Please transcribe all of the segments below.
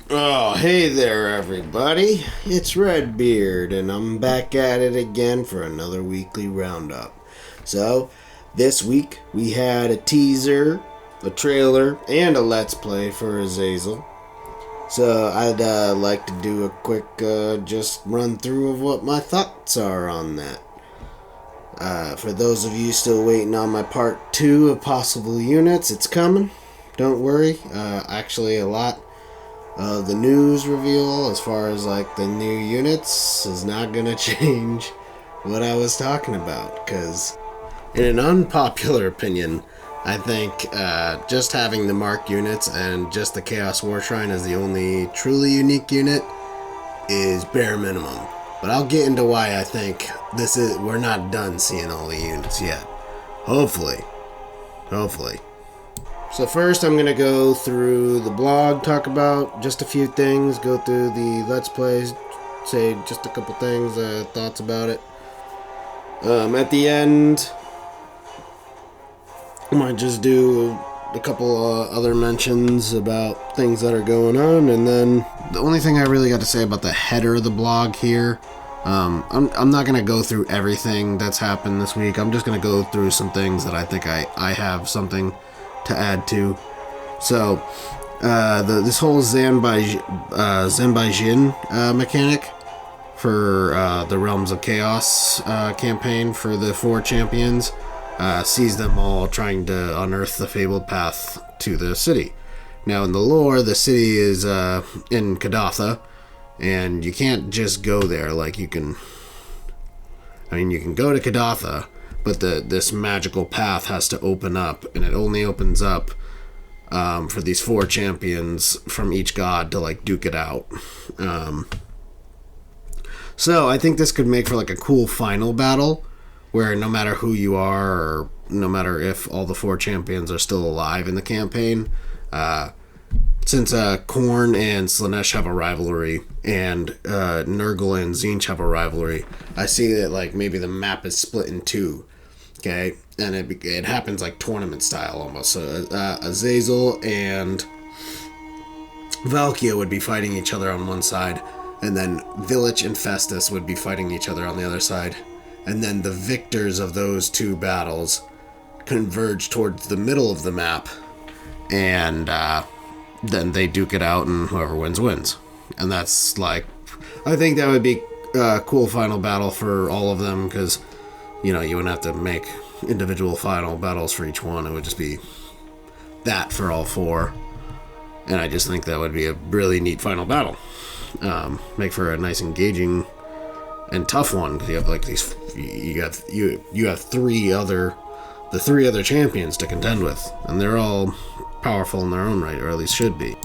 Oh, hey there, everybody. It's Redbeard, and I'm back at it again for another weekly roundup. So, this week we had a teaser, a trailer, and a Let's Play for Azazel. So, I'd like to do a quick just run through of what my thoughts are on that. For those of you still waiting on my part 2 of possible units, it's coming. Don't worry. Actually, a lot the news reveal as far as like the new units is not gonna change what I was talking about, because in an unpopular opinion, I think just having the mark units and just the Chaos War Shrine as the only truly unique unit is bare minimum. But I'll get into why I think we're not done seeing all the units yet. Hopefully. So first I'm going to go through the blog, talk about just a few things, go through the Let's Plays, say just a couple things, thoughts about it. At the end, I might just do a couple other mentions about things that are going on, and then the only thing I really got to say about the header of the blog here, I'm not going to go through everything that's happened this week. I'm just going to go through some things that I think I have something to add to. So this whole Zanbai Jin mechanic for the Realms of Chaos campaign for the 4 champions sees them all trying to unearth the fabled path to the city. Now in the lore, the city is in Kadatha, and you can't just go there. Like you can go to Kadatha, but this magical path has to open up, and it only opens up for these 4 champions from each god to like duke it out. So I think this could make for like a cool final battle, where no matter who you are, or no matter if all the 4 champions are still alive in the campaign, since Khorne and Slaanesh have a rivalry, and Nurgle and Tzeentch have a rivalry, I see that like maybe the map is split in 2. Okay, and it happens like tournament style almost. So Azazel and Valkia would be fighting each other on one side, and then Village and Festus would be fighting each other on the other side. And then the victors of those 2 battles converge towards the middle of the map, and then they duke it out, and whoever wins, wins. And that's like, I think that would be a cool final battle for all of them, because you wouldn't have to make individual final battles for each one. It would just be that for all 4. And I just think that would be a really neat final battle. Make for a nice, engaging, and tough one, because you have like these, you have 3 other champions to contend with, and they're all powerful in their own right, or at least should be.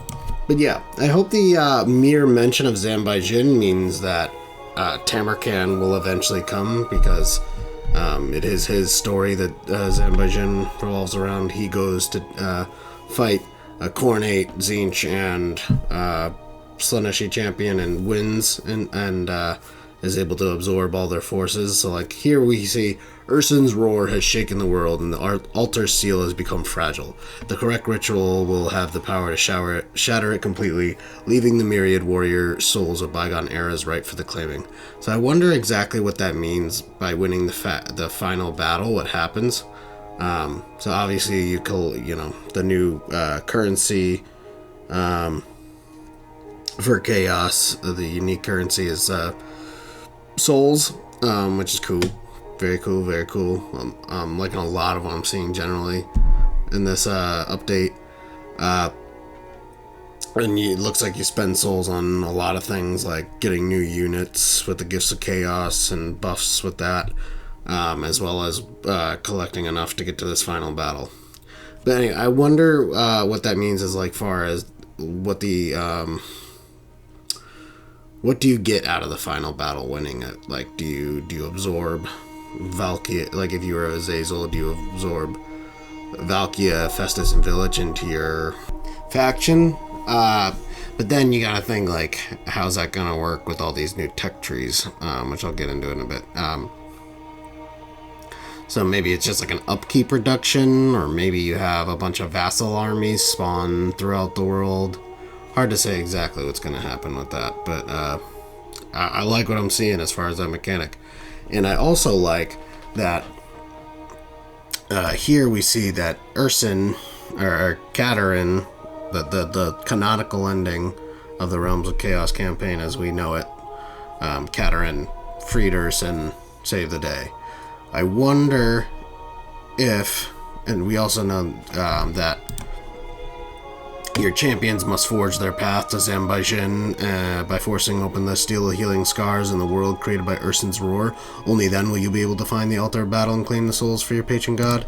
But yeah, I hope the mere mention of Zanbai Jin means that Tamarkan will eventually come, because it is his story that Zanbai Jin revolves around. He goes to fight a Khorne, Tzeentch, and Slaaneshi champion, and wins, and is able to absorb all their forces. So like here we see Ursun's roar has shaken the world, and the altar's seal has become fragile. The correct ritual will have the power to shatter it completely, leaving the myriad warrior souls of bygone eras ripe for the claiming. So I wonder exactly what that means by winning the final battle. What happens? So obviously the new currency for chaos. The unique currency is souls, which is cool. Very cool. I'm liking a lot of what I'm seeing generally in this update. And it looks like you spend souls on a lot of things, like getting new units with the Gifts of Chaos and buffs with that, as well as collecting enough to get to this final battle. But anyway, I wonder what that means as like far as what the what do you get out of the final battle winning it? Like, do you absorb Valkia? Like, if you were Azazel, do you absorb Valkia, Festus, and Village into your faction? But then you gotta think, like, how's that gonna work with all these new tech trees, which I'll get into in a bit. So maybe it's just like an upkeep reduction, or maybe you have a bunch of vassal armies spawn throughout the world. hard to say exactly what's going to happen with that, but I like what I'm seeing as far as that mechanic. And I also like that here we see that Urson, or Katerin, the canonical ending of the Realms of Chaos campaign as we know it, Katerin freed Urson, saved the day. I wonder if, and we also know that your champions must forge their path to Zambajin by forcing open the Steel of Healing Scars in the world created by Urson's Roar. Only then will you be able to find the altar of battle and claim the souls for your patron god.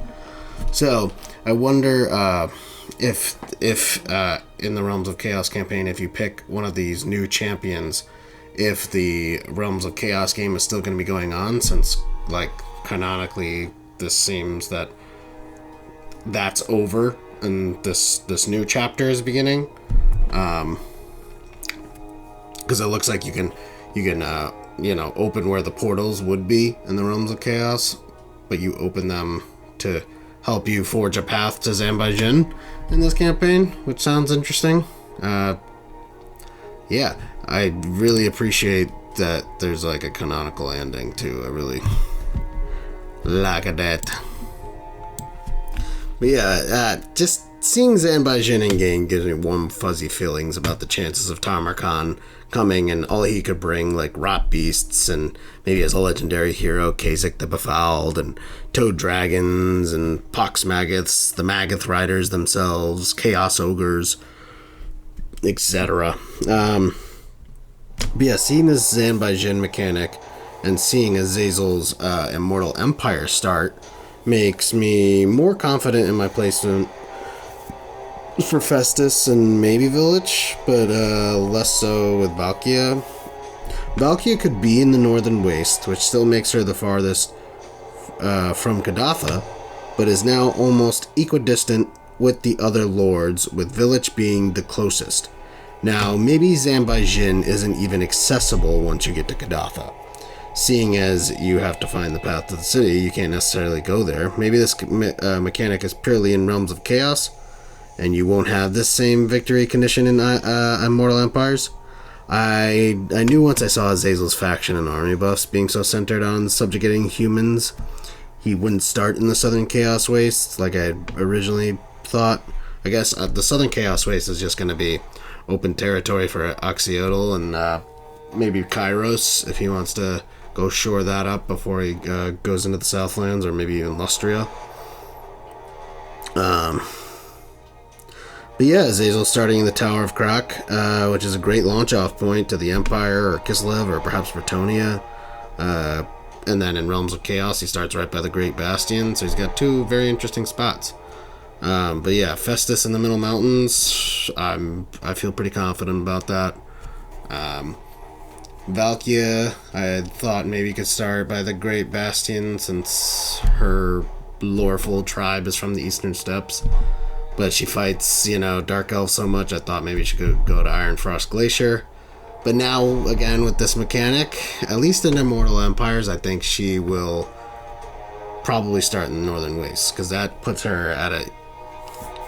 So, I wonder if in the Realms of Chaos campaign, if you pick one of these new champions, if the Realms of Chaos game is still going to be going on, since, like, canonically, this seems that that's over and this new chapter is beginning. Because it looks like you can open where the portals would be in the Realms of Chaos, but you open them to help you forge a path to Zambajin in this campaign, which sounds interesting. Yeah, I really appreciate that there's like a canonical ending too. I really like that. But yeah, just seeing Zambajin in game gives me warm, fuzzy feelings about the chances of Tamarkan coming and all he could bring, like rot beasts and maybe as a legendary hero, Kha'Zix the Befouled, and toad dragons and pox maggoths, the Maggoth riders themselves, chaos ogres, etc. But yeah, seeing this Zambajin mechanic and seeing Azazel's Immortal Empire start makes me more confident in my placement for Festus and maybe Village, but less so with Valkia. Valkia could be in the Northern Waste, which still makes her the farthest from Kadatha, but is now almost equidistant with the other lords, with Village being the closest. Now, maybe Zambajin isn't even accessible once you get to Kadatha. Seeing as you have to find the path to the city, you can't necessarily go there. Maybe this mechanic is purely in Realms of Chaos, and you won't have this same victory condition in Immortal Empires. I knew once I saw Azazel's faction and army buffs being so centered on subjugating humans, he wouldn't start in the Southern Chaos Wastes like I originally thought. I guess the Southern Chaos Waste is just going to be open territory for Oxyodal and maybe Kairos if he wants to go shore that up before he goes into the Southlands, or maybe even Lustria. But yeah, Azazel starting in the Tower of Krak, which is a great launch-off point to the Empire, or Kislev, or perhaps Bretonnia. And then in Realms of Chaos, he starts right by the Great Bastion, so he's got two very interesting spots. But yeah, Festus in the Middle Mountains, I feel pretty confident about that. Valkia, I thought maybe could start by the Great Bastion, since her loreful tribe is from the Eastern Steppes. But she fights, Dark Elf so much, I thought maybe she could go to Ironfrost Glacier. But now, again, with this mechanic, at least in Immortal Empires, I think she will probably start in the Northern Wastes, because that puts her at a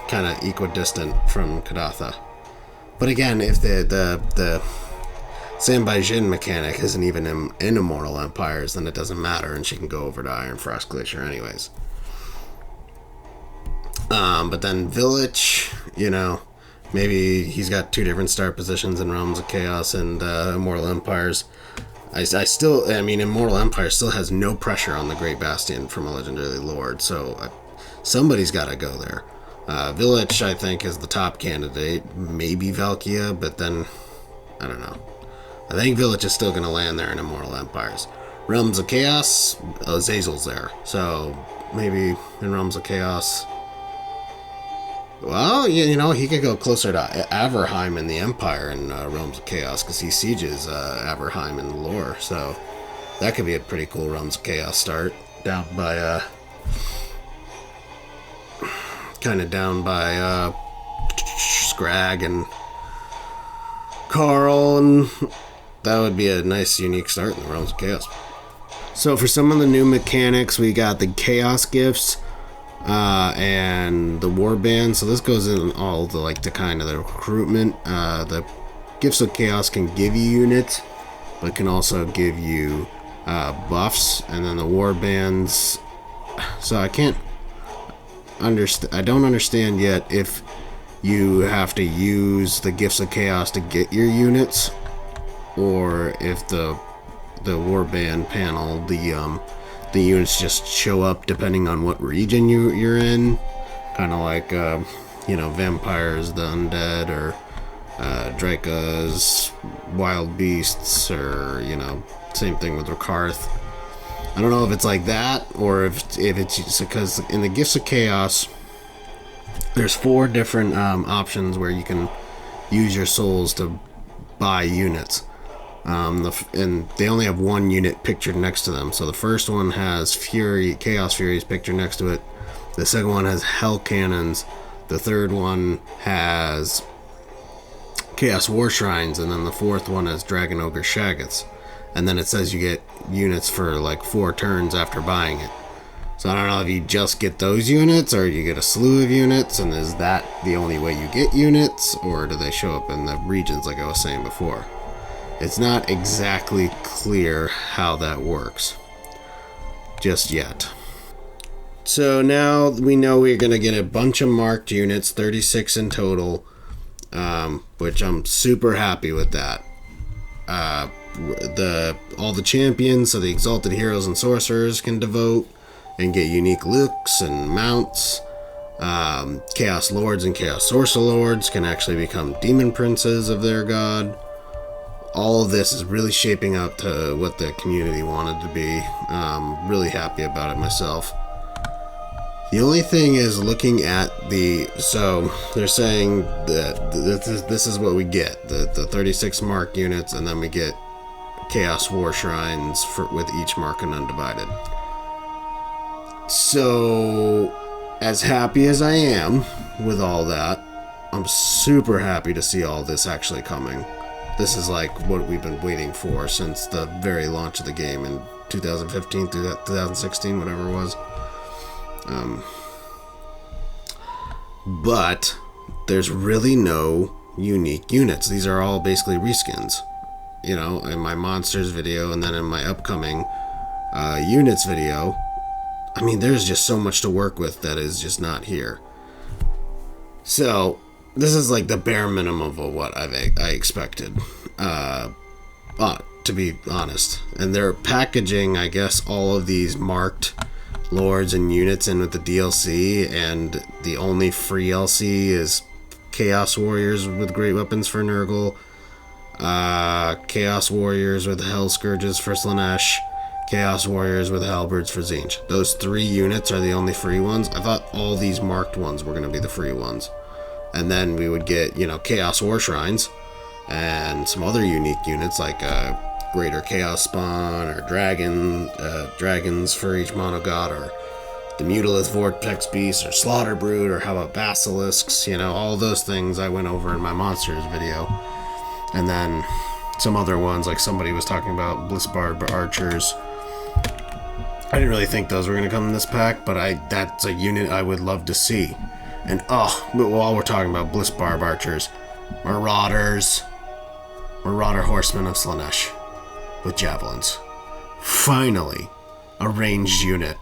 kind of equidistant from Kadatha. But again, if the Zambajin mechanic isn't even in Immortal Empires, then it doesn't matter, and she can go over to Ironfrost Glacier anyways. But then Village, maybe he's got two different start positions in Realms of Chaos and Immortal Empires. Immortal Empire still has no pressure on the Great Bastion from a Legendary Lord, so somebody's got to go there. Village, I think, is the top candidate. Maybe Valkia, but then, I don't know. I think Village is still going to land there in Immortal Empires. Realms of Chaos, Azazel's there. So, maybe in Realms of Chaos. Well, he could go closer to Averheim in the Empire in Realms of Chaos, because he sieges Averheim in the lore. So, that could be a pretty cool Realms of Chaos start. Down by Scrag and Carl, and that would be a nice, unique start in the Realms of Chaos. So for some of the new mechanics, we got the Chaos Gifts. and the warband. So this goes in all the the kind of the recruitment. The Gifts of Chaos can give you units, but can also give you buffs, and then the warbands. So I don't understand yet if you have to use the Gifts of Chaos to get your units, or if the warband panel, the units just show up depending on what region you're in, kind of like vampires, the undead, or Drakas, wild beasts, or same thing with Rakarth. I don't know if it's like that, or if it's because in the Gifts of Chaos, there's 4 different options where you can use your souls to buy units. And they only have 1 unit pictured next to them. So the first one has Chaos Furies pictured next to it. The second one has Hell Cannons. The third one has Chaos War Shrines, and then the fourth one has Dragon Ogre Shaggoths. And then it says you get units for 4 turns after buying it. So I don't know if you just get those units, or you get a slew of units, and is that the only way you get units, or do they show up in the regions like I was saying before? It's not exactly clear how that works just yet. So now we know we're going to get a bunch of marked units, 36 in total, which I'm super happy with that. All the champions, so the exalted heroes and sorcerers, can devote and get unique looks and mounts. Chaos lords and chaos sorcerer lords can actually become demon princes of their god. All of this is really shaping up to what the community wanted to be. Really happy about it myself. The only thing is, looking at so they're saying that this is what we get, the 36 marked units, and then we get Chaos War Shrines with each mark and undivided. So, as happy as I am with all that, I'm super happy to see all this actually coming. This is what we've been waiting for since the very launch of the game in 2015 through 2016, whatever it was. But there's really no unique units. These are all basically reskins. In my monsters video, and then in my upcoming units video, there's just so much to work with that is just not here. So this is the bare minimum of what I expected, to be honest. And they're packaging, I guess, all of these marked lords and units in with the DLC, and the only free LC is Chaos Warriors with Great Weapons for Nurgle, Chaos Warriors with Hell Scourges for Slaanesh, Chaos Warriors with Halberds for Tzeentch. Those 3 units are the only free ones. I thought all these marked ones were going to be the free ones. And then we would get, Chaos War Shrines and some other unique units like Greater Chaos Spawn, or dragons for each mono god, or the Mutilith Vortex Beast, or Slaughter Brood, or how about Basilisks, all those things I went over in my Monsters video. And then some other ones, like somebody was talking about Blissbarb Archers. I didn't really think those were going to come in this pack, but that's a unit I would love to see. And while we're talking about Blissbarb Archers, Marauder Horsemen of Slaanesh with javelins. Finally, a ranged unit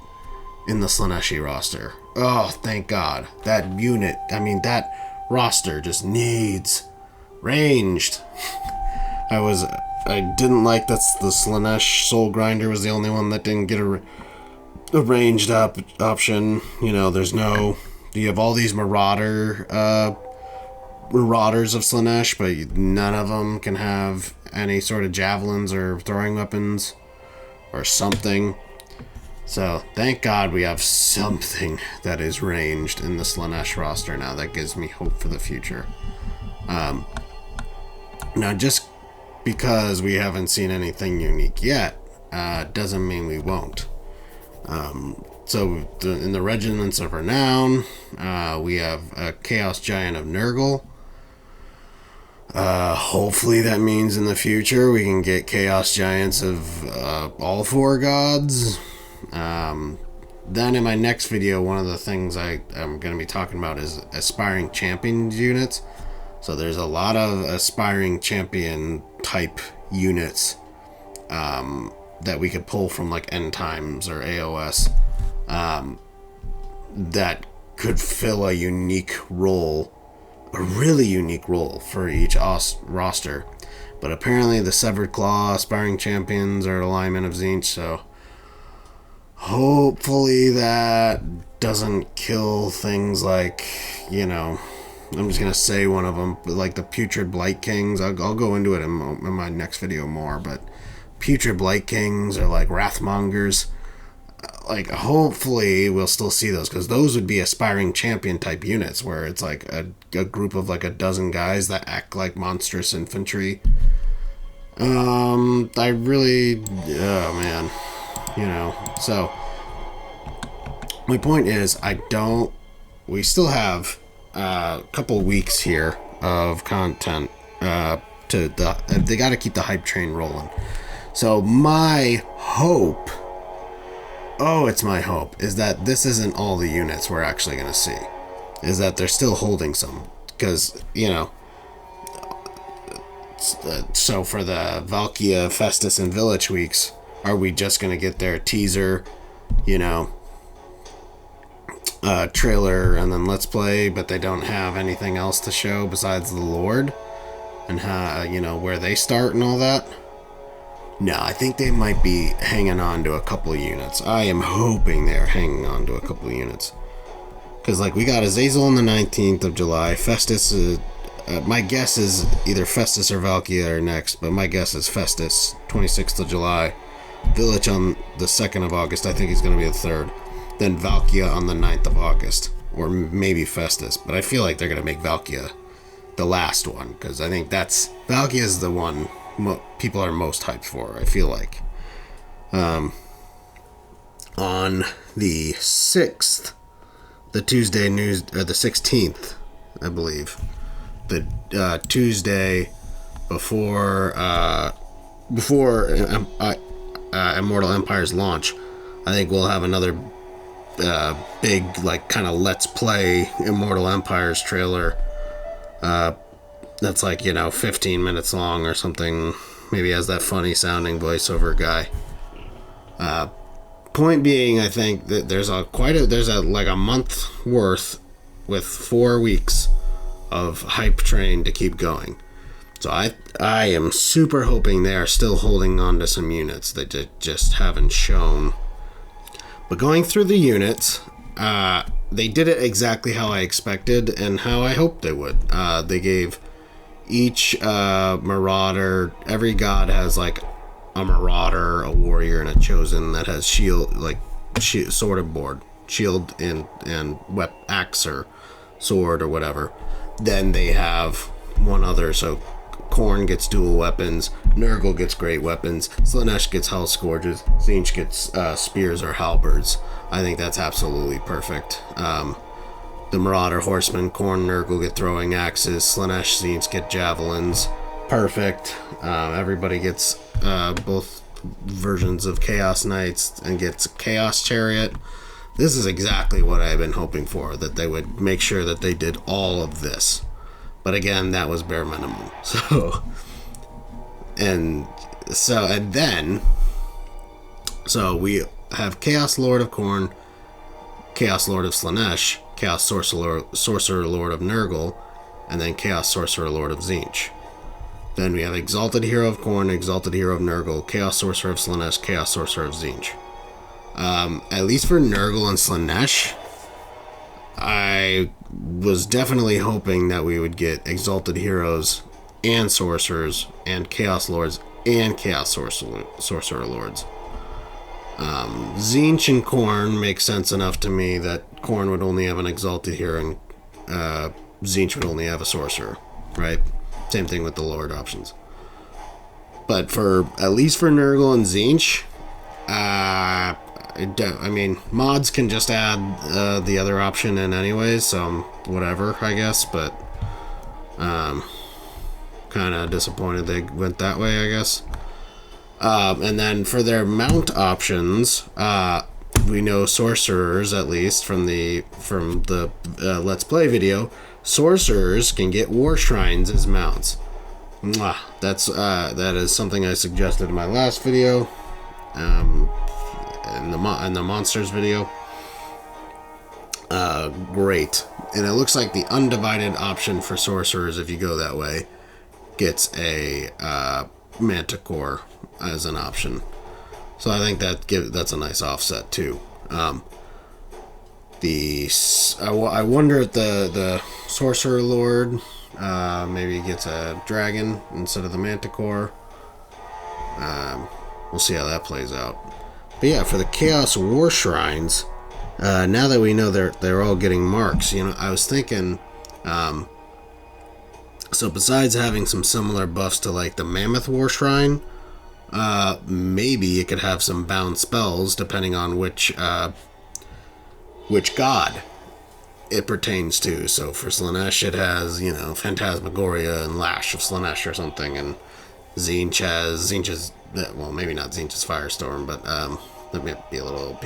in the Slaaneshi roster. Oh, thank God. That unit, that roster just needs ranged. I didn't like that the Slaanesh Soul Grinder was the only one that didn't get a ranged option. You have all these Marauders of Slaanesh, but none of them can have any sort of javelins or throwing weapons or something. So thank God we have something that is ranged in the Slaanesh roster now. That gives me hope for the future. Now, just because we haven't seen anything unique yet, doesn't mean we won't. So in the Regiments of Renown, we have a Chaos Giant of Nurgle. Hopefully that means in the future we can get Chaos Giants of all 4 gods. then in my next video, one of the things I'm going to be talking about is aspiring champion units. So there's a lot of aspiring champion type units that we could pull from like End Times or AOS that could fill a unique role, a really unique role for each roster. But apparently the Severed Claw aspiring champions are alignment of Tzeentch, so hopefully that doesn't kill things like, you know, I'm just gonna say one of them, like the Putrid Blight Kings. I'll go into it in my next video more, but Putrid Blight Kings are like Wrathmongers. Like, hopefully we'll still see those, because those would be aspiring champion type units where it's like a group of like a dozen guys that act like monstrous infantry. I really, oh man, you know. So my point is, we still have a couple weeks here of content they got to keep the hype train rolling. So my hope, it's my hope, is that this isn't all the units we're actually going to see. Is that they're still holding some. Because, you know, so for the Valkia, Festus, and Village weeks, are we just going to get their teaser, you know, trailer and then let's play, but they don't have anything else to show besides the Lord and how, you know, where they start and all that? No, I think they might be hanging on to a couple of units. I am hoping they're hanging on to a couple of units. Because, like, we got Azazel on the 19th of July. Festus, my guess is either Festus or Valkia are next, but my guess is Festus, 26th of July. Village on the 2nd of August. I think he's going to be the 3rd. Then Valkia on the 9th of August. Or maybe Festus. But I feel like they're going to make Valkia the last one. Because I think Valkia is the one people are most hyped for, I feel like. On the 6th, the Tuesday news, or the 16th, I believe, the Tuesday before Immortal Empire's launch, I think we'll have another big, like, kind of let's play Immortal Empire's trailer that's like, you know, 15 minutes long or something. Maybe has that funny sounding voiceover guy. Point being, I think that there's like a month worth with 4 weeks of hype train to keep going. So I am super hoping they are still holding on to some units that just haven't shown. But going through the units, they did it exactly how I expected and how I hoped they would. They gave each marauder, every god has like a marauder, a warrior, and a chosen that has shield, like sword and board, shield and axe or sword or whatever. Then they have one other, so Khorne gets dual weapons, Nurgle gets great weapons, Slaanesh gets Hell Scourges, Tzeentch gets spears or halberds. I think that's absolutely perfect. The Marauder Horsemen, Khorne, Nurgle get throwing axes, Slaanesh, Tzeentch get javelins. Perfect. Everybody gets both versions of Chaos Knights and gets Chaos Chariot. This is exactly what I've been hoping for, that they would make sure that they did all of this. But again, that was bare minimum. So we have Chaos Lord of Khorne, Chaos Lord of Slaanesh, Chaos Sorcerer Lord of Nurgle, and then Chaos Sorcerer Lord of Tzeentch. Then we have Exalted Hero of Khorne, Exalted Hero of Nurgle, Chaos Sorcerer of Slaanesh, Chaos Sorcerer of Tzeentch. At least for Nurgle and Slaanesh, I was definitely hoping that we would get Exalted Heroes and Sorcerers and Chaos Lords and Chaos Sorcerer Lords. Tzeentch and Khorne makes sense enough to me that Khorne would only have an Exalted Hero and Tzeentch would only have a Sorcerer, right? Same thing with the Lord options. But at least for Nurgle and Tzeentch, I mean, mods can just add the other option in anyways, so whatever, I guess, but kind of disappointed they went that way, I guess. And then for their mount options, we know sorcerers, at least from the Let's Play video, sorcerers can get war shrines as mounts. Mwah. That is something I suggested in my last video, in the monsters video. Great. And it looks like the undivided option for sorcerers, if you go that way, gets a manticore as an option. So I think that's a nice offset too. I wonder if the sorcerer lord maybe gets a dragon instead of the manticore. We'll see how that plays out. But yeah, for the Chaos War Shrines, now that we know they're all getting marks, I was thinking, so besides having some similar buffs to like the Mammoth War Shrine, maybe it could have some bound spells depending on which god it pertains to. So for Slaanesh it has, Phantasmagoria and Lash of Slaanesh or something, and Tzeentch's, well, maybe not Tzeentch's Firestorm, but that might be a little OP.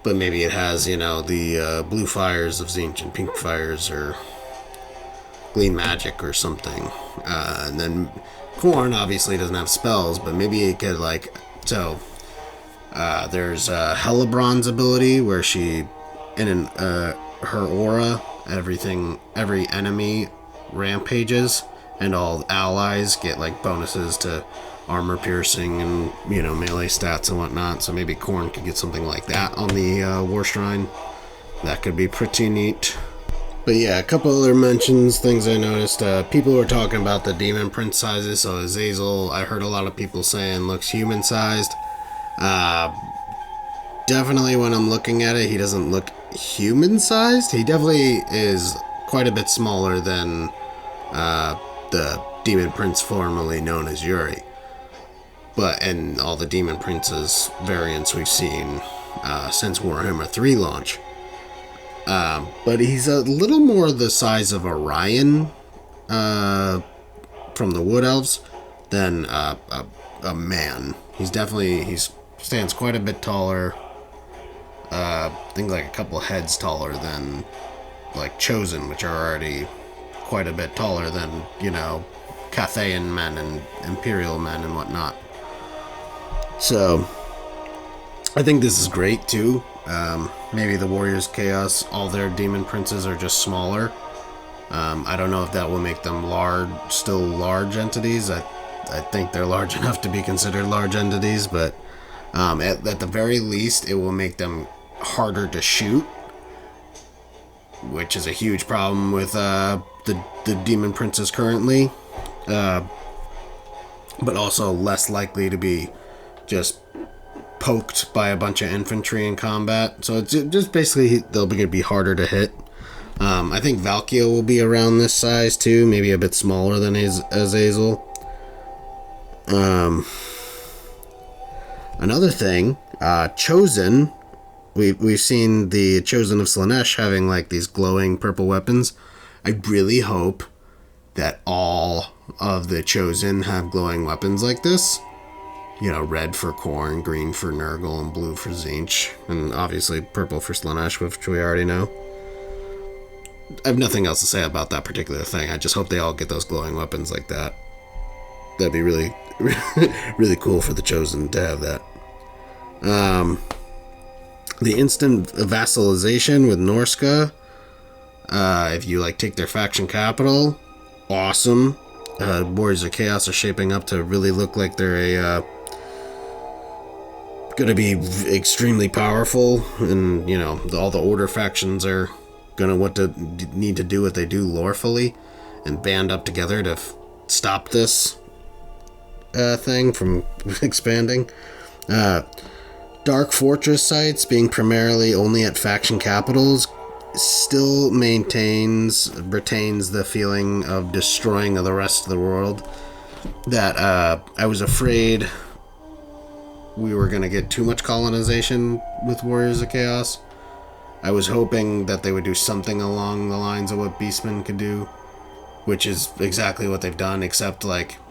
But maybe it has, the blue fires of Tzeentch and pink fires, or Gleam Magic or something. And then Khorne obviously doesn't have spells, but maybe it could, there's Hellebron's ability where she, her aura, every enemy rampages, and all allies get bonuses to armor piercing and melee stats and whatnot. So maybe Khorne could get something like that on the War Shrine. That could be pretty neat. But yeah, a couple other mentions, things I noticed. People were talking about the Demon Prince sizes. So Azazel, I heard a lot of people saying looks human sized. Definitely when I'm looking at it, he doesn't look human sized. He definitely is quite a bit smaller than the Demon Prince formerly known as Yuri. And all the Demon Prince's variants we've seen since Warhammer 3 launch. But he's a little more the size of Orion from the Wood Elves than a man. He stands quite a bit taller. I think a couple heads taller than Chosen, which are already quite a bit taller than Cathayan men and Imperial men and whatnot. So I think this is great too. Maybe the Warriors Chaos, all their Demon Princes are just smaller. I don't know if that will make them still large entities. I think they're large enough to be considered large entities, but at the very least, it will make them harder to shoot, which is a huge problem with the Demon Princes currently. But also less likely to be just poked by a bunch of infantry in combat. So it's just basically they'll be harder to hit. I think Valkia will be around this size too, maybe a bit smaller than Azazel. Another thing, Chosen. We've seen the Chosen of Slaanesh having these glowing purple weapons. I really hope that all of the Chosen have glowing weapons like this. Red for Khorne, green for Nurgle, and blue for Tzeentch, and obviously purple for Slaanesh, which we already know. I have nothing else to say about that particular thing. I just hope they all get those glowing weapons like that. That'd be really, really cool for the Chosen to have that. The instant vassalization with Norska. If you take their faction capital, awesome. Warriors of Chaos are shaping up to really look like they're gonna be extremely powerful, and all the Order factions are gonna need to do what they do lawfully and band up together to stop this thing from expanding. Dark Fortress sites being primarily only at faction capitals still retains the feeling of destroying of the rest of the world that I was afraid we were going to get too much colonization with Warriors of Chaos. I was hoping that they would do something along the lines of what Beastmen could do, which is exactly what they've done, except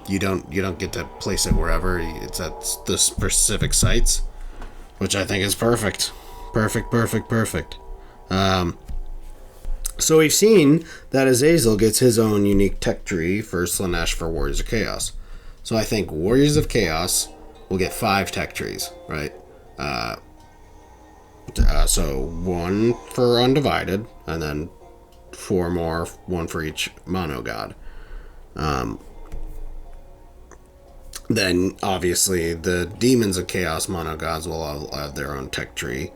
you don't get to place it wherever. It's at the specific sites. which I think is perfect. Perfect. So we've seen that Azazel gets his own unique tech tree for Slaanesh for Warriors of Chaos. So I think Warriors of Chaos will get 5 tech trees, right? So 1 for Undivided, and then 4 more, 1 for each mono god. Then obviously the Demons of Chaos mono gods will all have their own tech tree.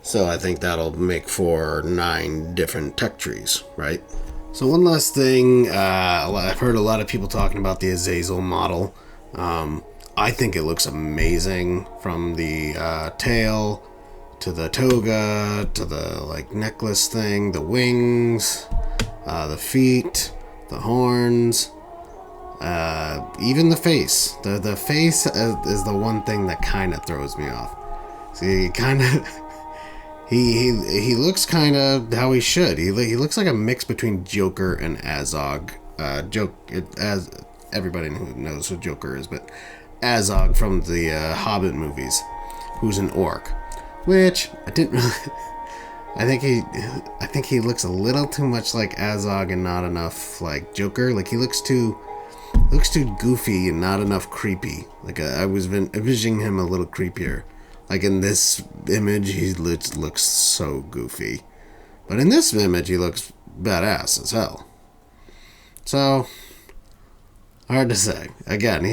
So I think that'll make for 9 different tech trees, right? So one last thing, I've heard a lot of people talking about the Azazel model. I think it looks amazing, from the tail to the toga to the necklace thing, the wings, the feet, the horns, even the face. The face is the one thing that kind of throws me off. See, He looks kind of how he should. He looks like a mix between Joker and Azog. As everybody who knows who Joker is, but Azog from the Hobbit movies, who's an orc, which I didn't really. I think he looks a little too much like Azog and not enough like Joker. Like he looks too goofy and not enough creepy. Like I was envisioning him a little creepier. Like in this image, he looks so goofy. But in this image, he looks badass as hell. So, hard to say. Again,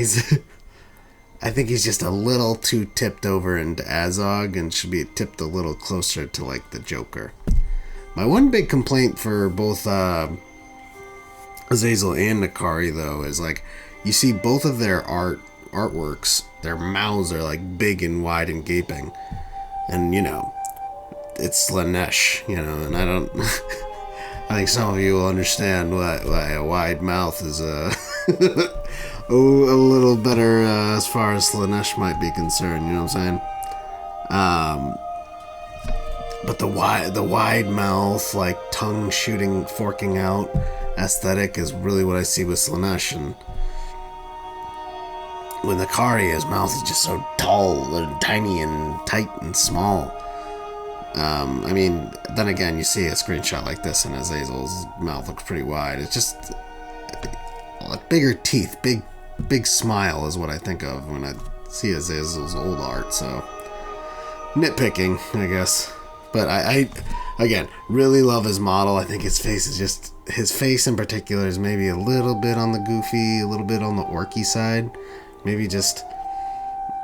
I think he's just a little too tipped over into Azog and should be tipped a little closer to like the Joker. My one big complaint for both Azazel and Nakari, though, is like you see both of their artworks, their mouths are like big and wide and gaping, and it's Slaanesh, and I don't. I think some of you will understand why a wide mouth is a little better as far as Slaanesh might be concerned. You know what I'm saying? But the wide mouth, like tongue shooting, forking out aesthetic is really what I see with Slaanesh. And when Nakari, his mouth is just so tall and tiny and tight and small. I mean, then again, you see a screenshot like this and Azazel's mouth looks pretty wide. It's just bigger teeth, big smile is what I think of when I see Azazel's old art. So nitpicking, I guess. But I again, really love his model. I think his face in particular is maybe a little bit on the goofy, a little bit on the orky side. Maybe just,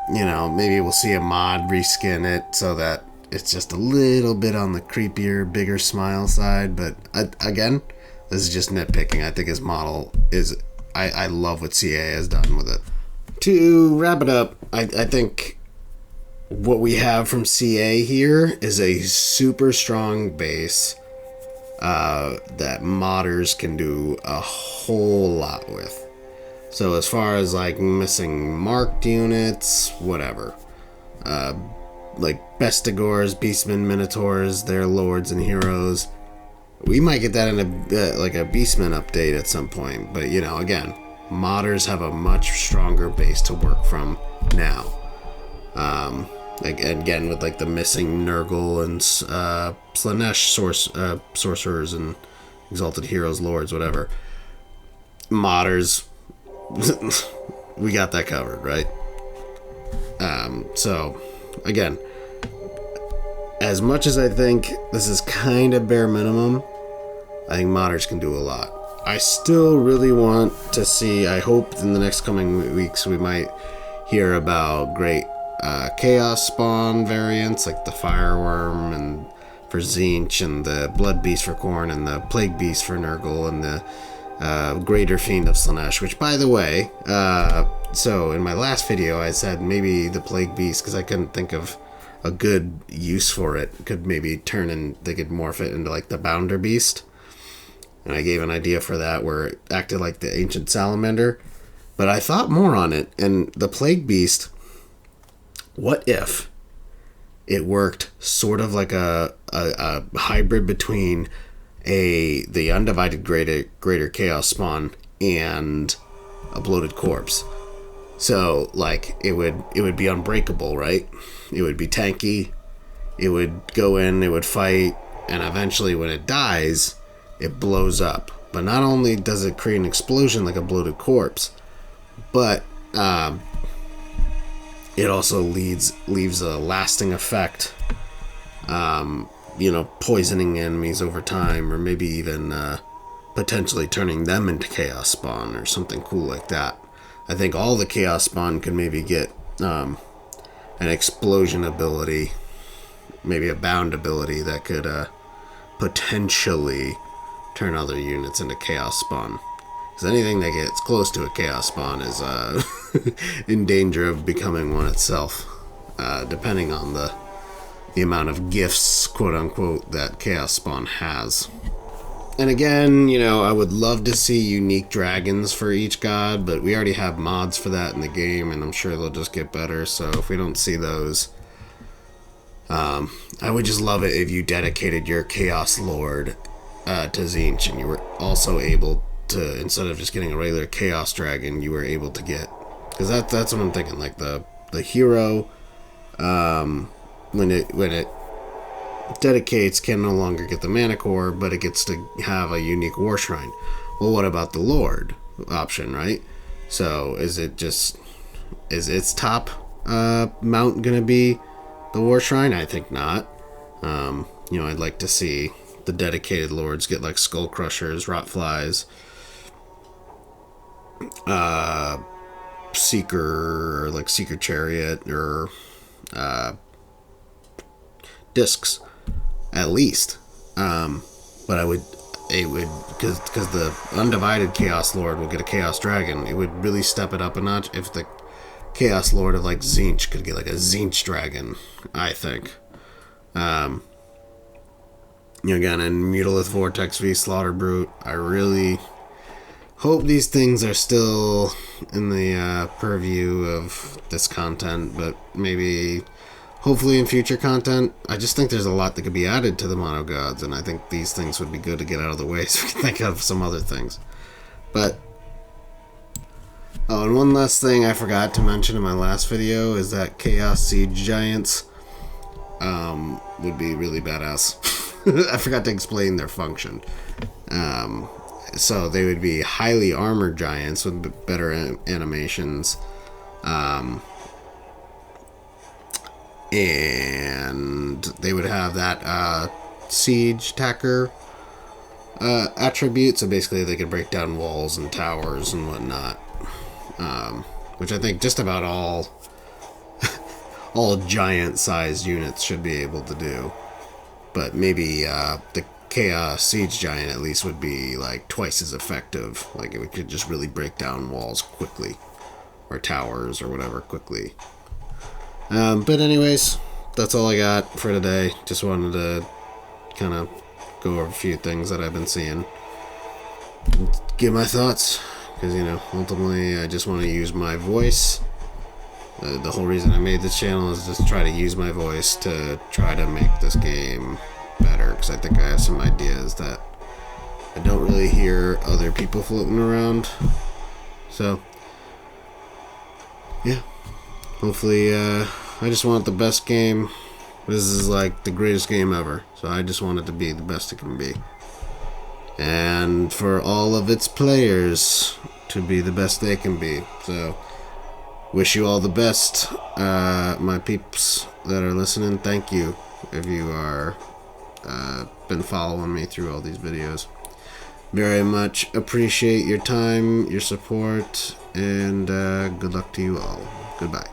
maybe we'll see a mod reskin it so that it's just a little bit on the creepier, bigger smile side. But again, this is just nitpicking. I think his model is, I love what CA has done with it. To wrap it up, I think what we have from CA here is a super strong base that modders can do a whole lot with. So as far as like missing marked units, whatever, like Bestigors, Beastmen, Minotaurs, their lords and heroes, we might get that in a Beastmen update at some point. But again, modders have a much stronger base to work from now. Again, with like the missing Nurgle and Slaanesh sorcerers and exalted heroes, lords, whatever. Modders. We got that covered, right? So again, as much as I think this is kind of bare minimum, I think modders can do a lot. I still really want to see, I hope in the next coming weeks we might hear about great chaos spawn variants like the fireworm and for Tzeentch and the blood beast for Khorne and the plague beast for Nurgle and the greater fiend of Slaanesh, which by the way, so in my last video I said maybe the plague beast, because I couldn't think of a good use for it, could maybe they could morph it into like the bounder beast, and I gave an idea for that where it acted like the ancient salamander. But I thought more on it, and the plague beast, what if it worked sort of like a hybrid between the undivided greater chaos spawn and a bloated corpse? So like it would be unbreakable, right? It would be tanky. It would go in, it would fight, and eventually when it dies, it blows up. But not only does it create an explosion like a bloated corpse, but it also leaves a lasting effect, poisoning enemies over time, or maybe even potentially turning them into Chaos Spawn or something cool like that. I think all the Chaos Spawn could maybe get an explosion ability, maybe a bound ability that could potentially turn other units into Chaos Spawn. Because anything that gets close to a Chaos Spawn is in danger of becoming one itself, depending on the amount of gifts, quote-unquote, that Chaos Spawn has. And again, I would love to see unique dragons for each god, but we already have mods for that in the game, and I'm sure they'll just get better, so if we don't see those, I would just love it if you dedicated your Chaos Lord to Tzeentch, and you were also able to, instead of just getting a regular Chaos Dragon, you were able to get, because that's what I'm thinking, like the hero, when it dedicates, can no longer get the mana core, but it gets to have a unique war shrine. Well, what about the Lord option, right? So is its top mount gonna be the war shrine? I think not. I'd like to see the dedicated lords get like skull crushers, rot flies, seeker, or like seeker chariot, or discs at least. But it would, because the undivided Chaos Lord will get a Chaos Dragon. It would really step it up a notch if the Chaos Lord of like Tzeentch could get like a Tzeentch Dragon, I think. Again, in Mutalith Vortex v Slaughter Brute, I really hope these things are still in the purview of this content, but maybe, hopefully in future content. I just think there's a lot that could be added to the Mono Gods, and I think these things would be good to get out of the way so we can think of some other things. But, and one last thing I forgot to mention in my last video is that Chaos Siege Giants would be really badass. I forgot to explain their function. So they would be highly armored giants with better animations, and they would have that siege attacker attribute. So basically they could break down walls and towers and whatnot, which I think just about all giant sized units should be able to do. But maybe the Chaos Siege Giant at least would be like twice as effective. Like it could just really break down walls quickly, or towers or whatever quickly. But anyways, that's all I got for today. Just wanted to kind of go over a few things that I've been seeing, give my thoughts, because ultimately I just want to use my voice. The whole reason I made this channel is just try to use my voice to try to make this game better, because I think I have some ideas that I don't really hear other people floating around. So yeah, hopefully I just want the best game. This is like the greatest game ever, so I just want it to be the best it can be, and for all of its players to be the best they can be. So wish you all the best, my peeps that are listening. Thank you if you are been following me through all these videos. Very much appreciate your time, your support, and good luck to you all. Goodbye.